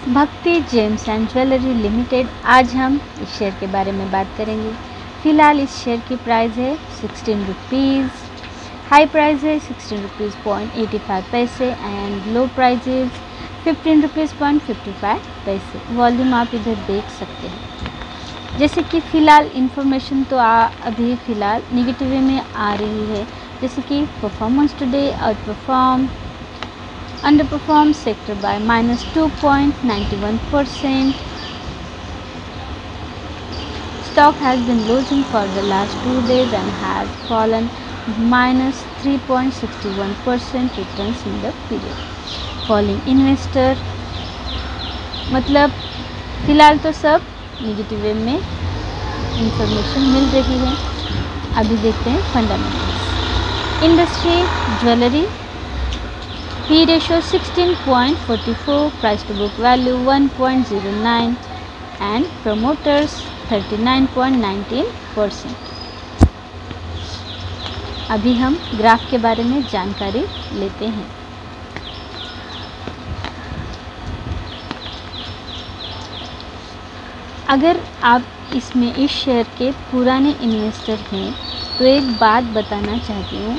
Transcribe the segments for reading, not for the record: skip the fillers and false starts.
भक्ति James and jewellery limited. आज हम इस शेयर के बारे में बात करेंगे। फ़िलहाल इस शेयर की प्राइस है 16 रुपीज़, हाई प्राइस है 16 रुपीज़ 85 पैसे and low price is 15 rupees 55 पैसे। वॉल्यूम आप इधर देख सकते हैं। जैसे कि फ़िलहाल इन्फॉर्मेशन तो अभी फ़िलहाल निगेटिव वे में आ रही है, जैसे कि performance today out perform underperformed sector by -2.91%. Stock has been losing for the last 2 days and has fallen -3.61% returns in the period. Falling investor मतलब फ़िलहाल तो सब निगेटिव वे में इंफॉर्मेशन मिल रही है। अभी देखते हैं fundamentals. Industry jewellery, P ratio 16.44, price to book value 1.09 and promoters 39.19%. अभी हम ग्राफ के बारे में जानकारी लेते हैं। अगर आप इसमें इस शेयर के पुराने इन्वेस्टर हैं तो एक बात बताना चाहती हूँ,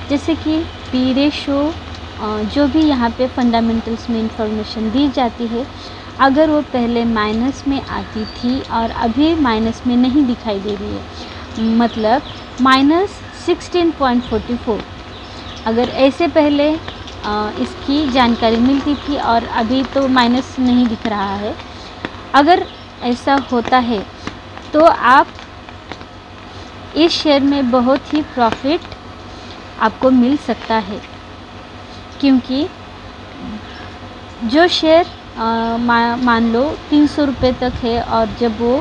जैसे कि P रेशो जो भी यहाँ पे फंडामेंटल्स में इंफॉर्मेशन दी जाती है, अगर वो पहले माइनस में आती थी और अभी माइनस में नहीं दिखाई दे रही है, मतलब -16.44, अगर ऐसे पहले इसकी जानकारी मिलती थी और अभी तो माइनस नहीं दिख रहा है, अगर ऐसा होता है तो आप इस शेयर में बहुत ही प्रॉफिट आपको मिल सकता है। क्योंकि जो शेयर मान लो 300 रुपये तक है और जब वो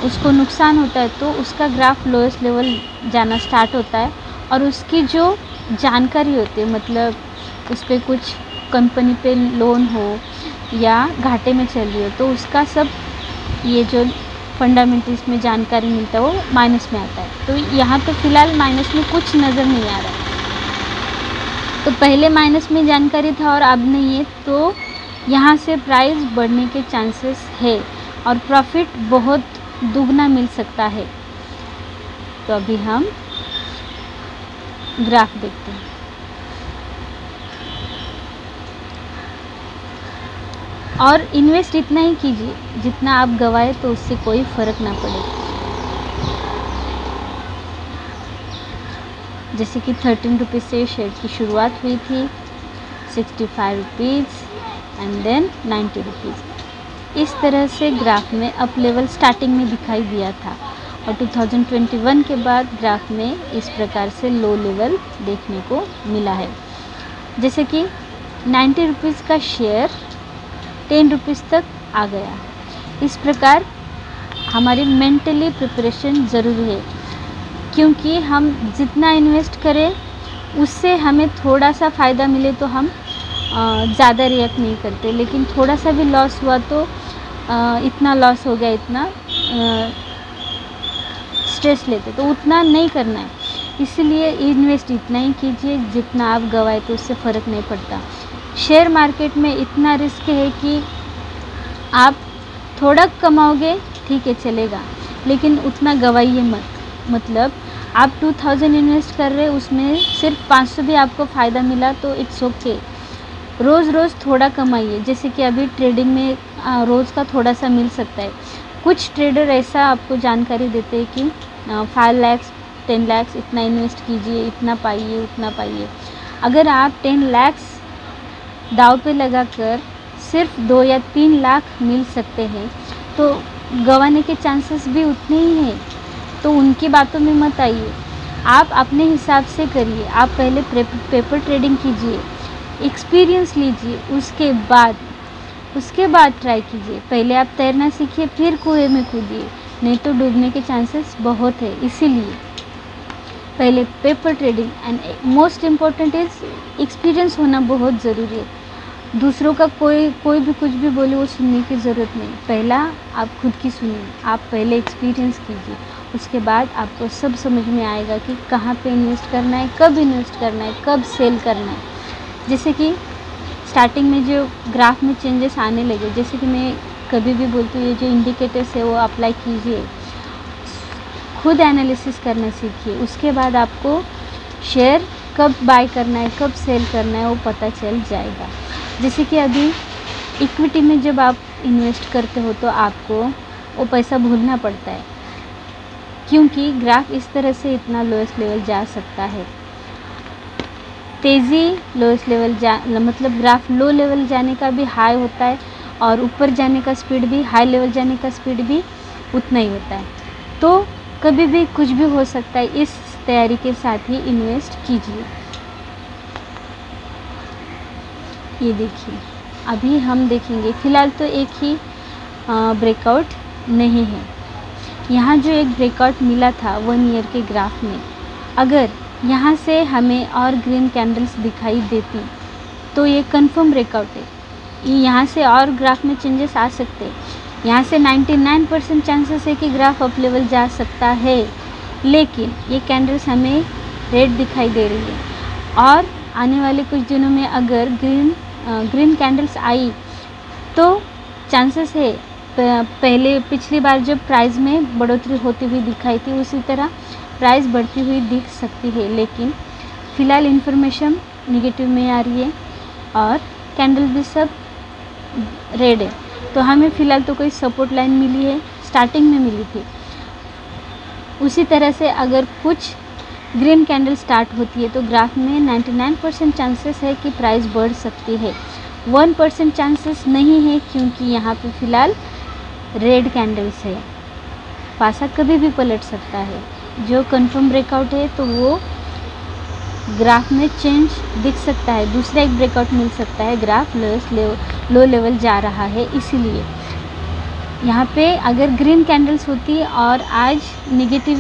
उसको नुकसान होता है तो उसका ग्राफ लोएस्ट लेवल जाना स्टार्ट होता है और उसकी जो जानकारी होती है, मतलब उस पर कुछ कंपनी पे लोन हो या घाटे में चल रही हो, तो उसका सब ये जो फंडामेंटल्स में जानकारी मिलता है वो माइनस में आता है। तो यहाँ तो फ़िलहाल माइनस में कुछ नज़र नहीं आ रहा है। तो पहले माइनस में जानकारी था और अब नहीं है, तो यहाँ से प्राइस बढ़ने के चांसेस है और प्रॉफिट बहुत दुगना मिल सकता है। तो अभी हम ग्राफ देखते हैं। और इन्वेस्ट इतना ही कीजिए जितना आप गवाए, तो उससे कोई फ़र्क ना पड़े। जैसे कि 13 रुपीज़ से शेयर की शुरुआत हुई थी, 65 रुपीज़ एंड देन 90 रुपीज़। इस तरह से ग्राफ में अप लेवल स्टार्टिंग में दिखाई दिया था और 2021 के बाद ग्राफ में इस प्रकार से लो लेवल देखने को मिला है। जैसे कि 90 रुपीज़ का शेयर 10 रुपीज़ तक आ गया। इस प्रकार हमारी मेंटली प्रिपरेशन ज़रूरी है, क्योंकि हम जितना इन्वेस्ट करें उससे हमें थोड़ा सा फ़ायदा मिले तो हम ज़्यादा रिएक्ट नहीं करते, लेकिन थोड़ा सा भी लॉस हुआ तो इतना लॉस हो गया, इतना स्ट्रेस लेते, तो उतना नहीं करना है। इसलिए इन्वेस्ट इतना ही कीजिए जितना आप गवाए, तो उससे फ़र्क नहीं पड़ता। शेयर मार्केट में इतना रिस्क है कि आप थोड़ा कमाओगे ठीक है चलेगा, लेकिन उतना गवाइए मत। मतलब आप 2000 इन्वेस्ट कर रहे, उसमें सिर्फ 500 भी आपको फ़ायदा मिला तो इट्स ओके। रोज़ रोज़ थोड़ा कमाइए। जैसे कि अभी ट्रेडिंग में रोज़ का थोड़ा सा मिल सकता है। कुछ ट्रेडर ऐसा आपको जानकारी देते हैं कि 5 लाख 10 लाख इतना इन्वेस्ट कीजिए, इतना पाइए, उतना पाइए। अगर आप 10 लाख दाव पे लगाकर सिर्फ 2 या 3 लाख मिल सकते हैं, तो गंवाने के चांसेस भी उतने ही हैं। तो उनकी बातों में मत आइए, आप अपने हिसाब से करिए। आप पहले पेपर ट्रेडिंग कीजिए, एक्सपीरियंस लीजिए, उसके बाद ट्राई कीजिए। पहले आप तैरना सीखिए, फिर कुएं में कूदिए, नहीं तो डूबने के चांसेस बहुत है। इसीलिए पहले paper trading and most important is experience होना बहुत ज़रूरी है। दूसरों का कोई भी कुछ भी बोले वो सुनने की ज़रूरत नहीं। पहला आप खुद की सुनिए, आप पहले एक्सपीरियंस कीजिए, उसके बाद आपको सब समझ में आएगा कि कहाँ पे इन्वेस्ट करना है, कब इन्वेस्ट करना है, कब सेल करना है। जैसे कि स्टार्टिंग में जो ग्राफ में चेंजेस आने लगे, जैसे कि मैं कभी भी बोलती हूँ, ये जो इंडिकेटर्स है वो अप्लाई कीजिए, खुद एनालिसिस करना सीखिए, उसके बाद आपको शेयर कब बाय करना है, कब सेल करना है वो पता चल जाएगा। जैसे कि अभी इक्विटी में जब आप इन्वेस्ट करते हो तो आपको वो पैसा भूलना पड़ता है, क्योंकि ग्राफ इस तरह से इतना लोएस्ट लेवल जा सकता है। तेज़ी लोएस्ट लेवल मतलब ग्राफ लो लेवल जाने का भी हाई होता है, और ऊपर जाने का स्पीड भी, हाई लेवल जाने का स्पीड भी उतना ही होता है। तो कभी भी कुछ भी हो सकता है, इस तैयारी के साथ ही इन्वेस्ट कीजिए। ये देखिए, अभी हम देखेंगे, फ़िलहाल तो एक ही ब्रेकआउट नहीं है। यहाँ जो एक ब्रेकआउट मिला था 1 ईयर के ग्राफ में, अगर यहाँ से हमें और ग्रीन कैंडल्स दिखाई देती तो ये कंफर्म ब्रेकआउट है। यहाँ से और ग्राफ में चेंजेस आ सकते हैं। यहाँ से 99% चांसेस है कि ग्राफ अप लेवल जा सकता है, लेकिन ये कैंडल्स हमें रेड दिखाई दे रही है, और आने वाले कुछ दिनों में अगर ग्रीन कैंडल्स आई तो चांसेस है पहले पिछली बार जब प्राइस में बढ़ोतरी होती हुई दिखाई थी उसी तरह प्राइस बढ़ती हुई दिख सकती है। लेकिन फ़िलहाल इन्फॉर्मेशन निगेटिव में आ रही है और कैंडल भी सब रेड है, तो हमें फ़िलहाल तो कोई सपोर्ट लाइन मिली है, स्टार्टिंग में मिली थी। उसी तरह से अगर कुछ ग्रीन कैंडल स्टार्ट होती है तो ग्राफ में 99% चांसेस है कि प्राइस बढ़ सकती है, 1% चांसेस नहीं है, क्योंकि यहाँ पे फ़िलहाल रेड कैंडल्स है। पासा कभी भी पलट सकता है। जो कंफर्म ब्रेकआउट है तो वो ग्राफ में चेंज दिख सकता है, दूसरा एक ब्रेकआउट मिल सकता है, ग्राफ लो लेवल जा रहा है। इसीलिए यहाँ पे अगर ग्रीन कैंडल्स होती और आज निगेटिव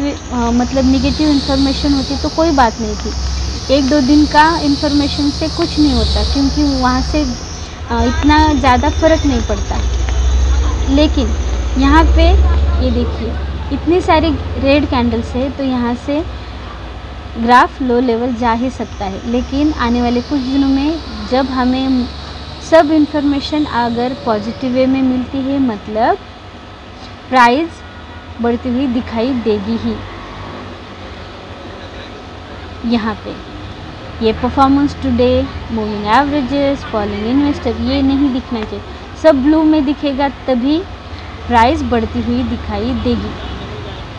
निगेटिव इन्फॉर्मेशन होती तो कोई बात नहीं थी। 1-2 दिन का इन्फॉर्मेशन से कुछ नहीं होता, क्योंकि वहाँ से इतना ज़्यादा फ़र्क नहीं पड़ता। लेकिन यहाँ पे ये देखिए, इतनी सारी रेड कैंडल्स है, तो यहाँ से ग्राफ लो लेवल जा ही सकता है। लेकिन आने वाले कुछ दिनों में जब हमें सब इन्फॉर्मेशन अगर पॉजिटिव वे में मिलती है, मतलब प्राइस बढ़ती हुई दिखाई देगी ही। यहाँ पे ये performance today, moving averages, falling investor, ये नहीं दिखना चाहिए। सब ब्लू में दिखेगा तभी प्राइस बढ़ती हुई दिखाई देगी।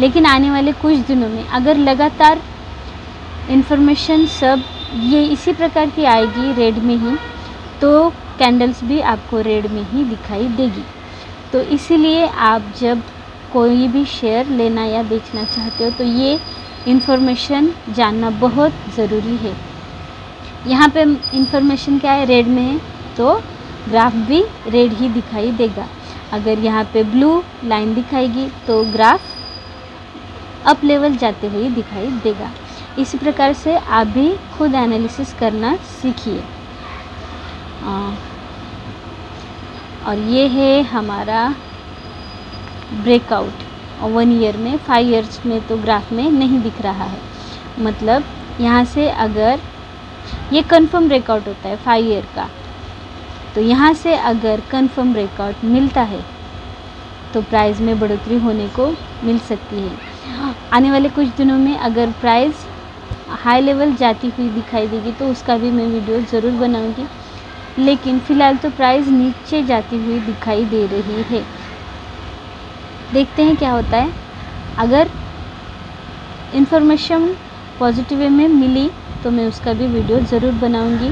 लेकिन आने वाले कुछ दिनों में अगर लगातार इन्फॉर्मेशन सब ये इसी प्रकार की आएगी रेड में ही, तो कैंडल्स भी आपको रेड में ही दिखाई देगी। तो इसीलिए आप जब कोई भी शेयर लेना या बेचना चाहते हो तो ये इन्फॉर्मेशन जानना बहुत ज़रूरी है। यहाँ पे इन्फॉर्मेशन क्या है, रेड में है, तो ग्राफ भी रेड ही दिखाई देगा। अगर यहाँ पे ब्लू लाइन दिखाएगी तो ग्राफ अप लेवल जाते हुए दिखाई देगा। इसी प्रकार से आप भी खुद एनालिसिस करना सीखिए। और ये है हमारा ब्रेकआउट 1 ईयर में, 5 ईयर्स में तो ग्राफ में नहीं दिख रहा है। मतलब यहाँ से अगर ये कंफर्म ब्रेकआउट होता है 5 ईयर का, तो यहाँ से अगर कंफर्म ब्रेकआउट मिलता है तो प्राइस में बढ़ोतरी होने को मिल सकती है। आने वाले कुछ दिनों में अगर प्राइस हाई लेवल जाती हुई दिखाई देगी तो उसका भी मैं वीडियो ज़रूर बनाऊंगी। लेकिन फ़िलहाल तो प्राइस नीचे जाती हुई दिखाई दे रही है। देखते हैं क्या होता है। अगर इन्फॉर्मेशन पॉजिटिव वे में मिली तो मैं उसका भी वीडियो ज़रूर बनाऊंगी,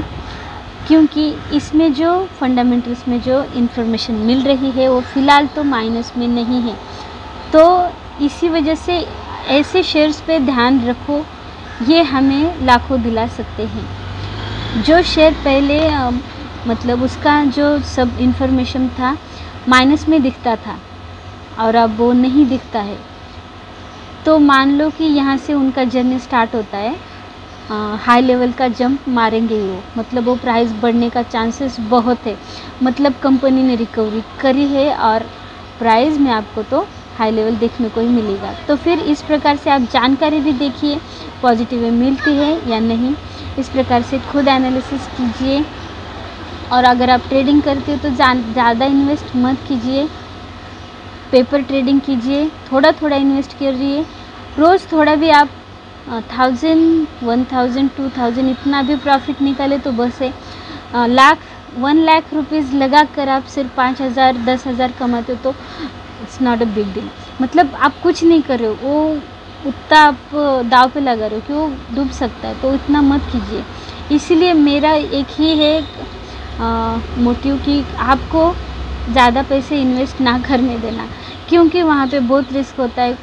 क्योंकि इसमें जो फंडामेंटल्स में जो इन्फॉर्मेशन मिल रही है वो फ़िलहाल तो माइनस में नहीं है। तो इसी वजह से ऐसे शेयर्स पे ध्यान रखो, ये हमें लाखों दिला सकते हैं। जो शेयर पहले उसका जो सब इन्फॉर्मेशन था माइनस में दिखता था और अब वो नहीं दिखता है, तो मान लो कि यहाँ से उनका जर्नी स्टार्ट होता है, हाई लेवल का जंप मारेंगे वो प्राइस बढ़ने का चांसेस बहुत है। कंपनी ने रिकवरी करी है और प्राइस में आपको तो हाई लेवल देखने को ही मिलेगा। तो फिर इस प्रकार से आप जानकारी भी देखिए पॉजिटिव मिलती है या नहीं, इस प्रकार से खुद एनालिसिस कीजिए और अगर आप ट्रेडिंग करते हो तो ज़्यादा इन्वेस्ट मत कीजिए, पेपर ट्रेडिंग कीजिए, थोड़ा थोड़ा इन्वेस्ट करिए। रोज़ थोड़ा भी आप 1000, 1000, 2000 इतना भी प्रॉफिट निकाले तो बस है। 1 लाख रुपीज़ लगा कर आप सिर्फ 5000, 10,000 कमाते हो तो it's not a big deal. मतलब आप कुछ नहीं कर रहे हो, वो उतना आप दाव पे लगा रहे हो कि वो डूब सकता है, तो इतना मत कीजिए। इसीलिए मेरा एक ही है मोटिव कि आपको ज़्यादा पैसे इन्वेस्ट ना करने देना, क्योंकि वहाँ पे बहुत रिस्क होता है।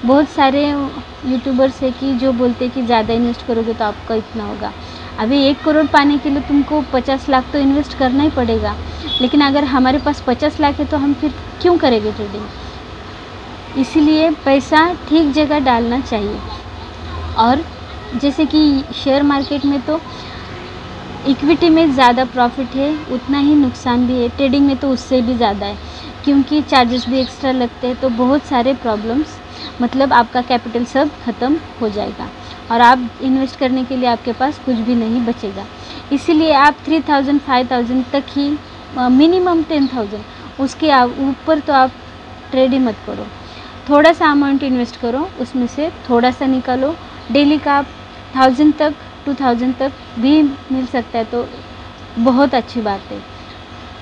बहुत सारे यूट्यूबर्स है कि जो बोलते हैं कि ज़्यादा इन्वेस्ट करोगे तो आपका इतना होगा। अभी 1 करोड़ पाने के लिए तुमको 50 लाख तो इन्वेस्ट करना ही पड़ेगा, लेकिन अगर हमारे पास 50 लाख है तो हम फिर क्यों करेंगे ट्रेडिंग। इसीलिए पैसा ठीक जगह डालना चाहिए। और जैसे कि शेयर मार्केट में तो इक्विटी में ज़्यादा प्रॉफिट है, उतना ही नुकसान भी है। ट्रेडिंग में तो उससे भी ज़्यादा है, क्योंकि चार्जेस भी एक्स्ट्रा लगते हैं, तो बहुत सारे प्रॉब्लम्स, मतलब आपका कैपिटल सब ख़त्म हो जाएगा और आप इन्वेस्ट करने के लिए आपके पास कुछ भी नहीं बचेगा। इसीलिए आप 3000, 5000 तक ही, मिनिमम 10,000, उसके ऊपर तो आप ट्रेड ही मत करो। थोड़ा सा अमाउंट इन्वेस्ट करो, उसमें से थोड़ा सा निकालो। डेली का आप 1000 तक, 2000 तक भी मिल सकता है तो बहुत अच्छी बात है।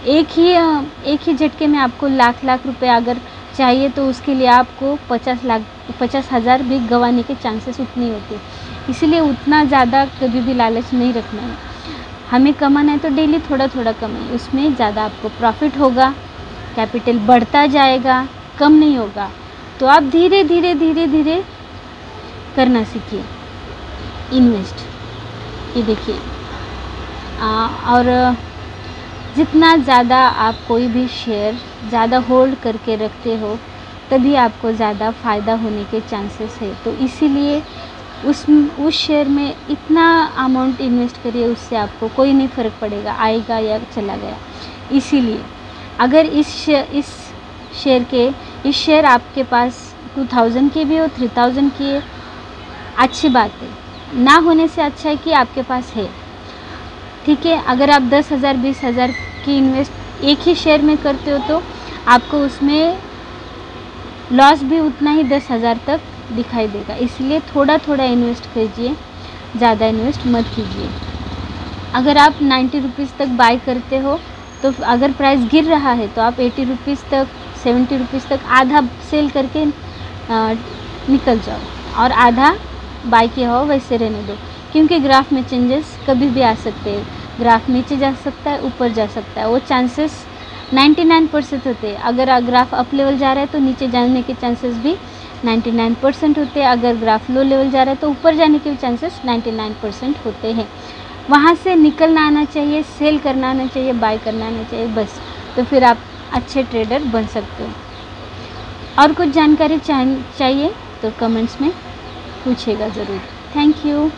एक ही झटके में आपको लाख रुपए अगर चाहिए तो उसके लिए आपको 50,000 भी गंवाने के चांसेस उतनी होते। इसीलिए उतना ज़्यादा कभी भी लालच नहीं रखना है। हमें कमाना है तो डेली थोड़ा थोड़ा कमाइए, उसमें ज़्यादा आपको प्रॉफिट होगा, कैपिटल बढ़ता जाएगा, कम नहीं होगा। तो आप धीरे धीरे धीरे धीरे करना सीखिए इन्वेस्ट। ये देखिए, और जितना ज़्यादा आप कोई भी शेयर ज़्यादा होल्ड करके रखते हो तभी आपको ज़्यादा फ़ायदा होने के चांसेस है। तो इसीलिए उस शेयर में इतना अमाउंट इन्वेस्ट करिए, उससे आपको कोई नहीं फ़र्क पड़ेगा, आएगा या चला गया। इसीलिए अगर इस शेयर आपके पास 2000 की भी हो, 3000 की है, अच्छी बात है। ना होने से अच्छा है कि आपके पास है, ठीक है। अगर आप 10,000, 20,000 की इन्वेस्ट एक ही शेयर में करते हो तो आपको उसमें लॉस भी उतना ही 10,000 तक दिखाई देगा। इसलिए थोड़ा थोड़ा इन्वेस्ट कीजिए, ज़्यादा इन्वेस्ट मत कीजिए। अगर आप 90 रुपीज़ तक बाय करते हो तो अगर प्राइस गिर रहा है तो आप 80 रुपीज़ तक, 70 रुपीज़ तक आधा सेल करके निकल जाओ और आधा बाय किया हो वैसे रहने दो, क्योंकि ग्राफ में चेंजेस कभी भी आ सकते हैं। ग्राफ नीचे जा सकता है, ऊपर जा सकता है, वो चांसेस 99% होते हैं। अगर ग्राफ अप लेवल जा रहा है तो नीचे जाने के चांसेस भी 99% होते हैं। अगर ग्राफ लो लेवल जा रहा है तो ऊपर जाने के चांसेस 99% होते हैं। वहाँ से निकलना आना चाहिए, सेल करना आना चाहिए, बाय करना आना चाहिए, बस। तो फिर आप अच्छे ट्रेडर बन सकते हो। और कुछ जानकारी चाहिए तो कमेंट्स में पूछिएगा ज़रूर। Thank you.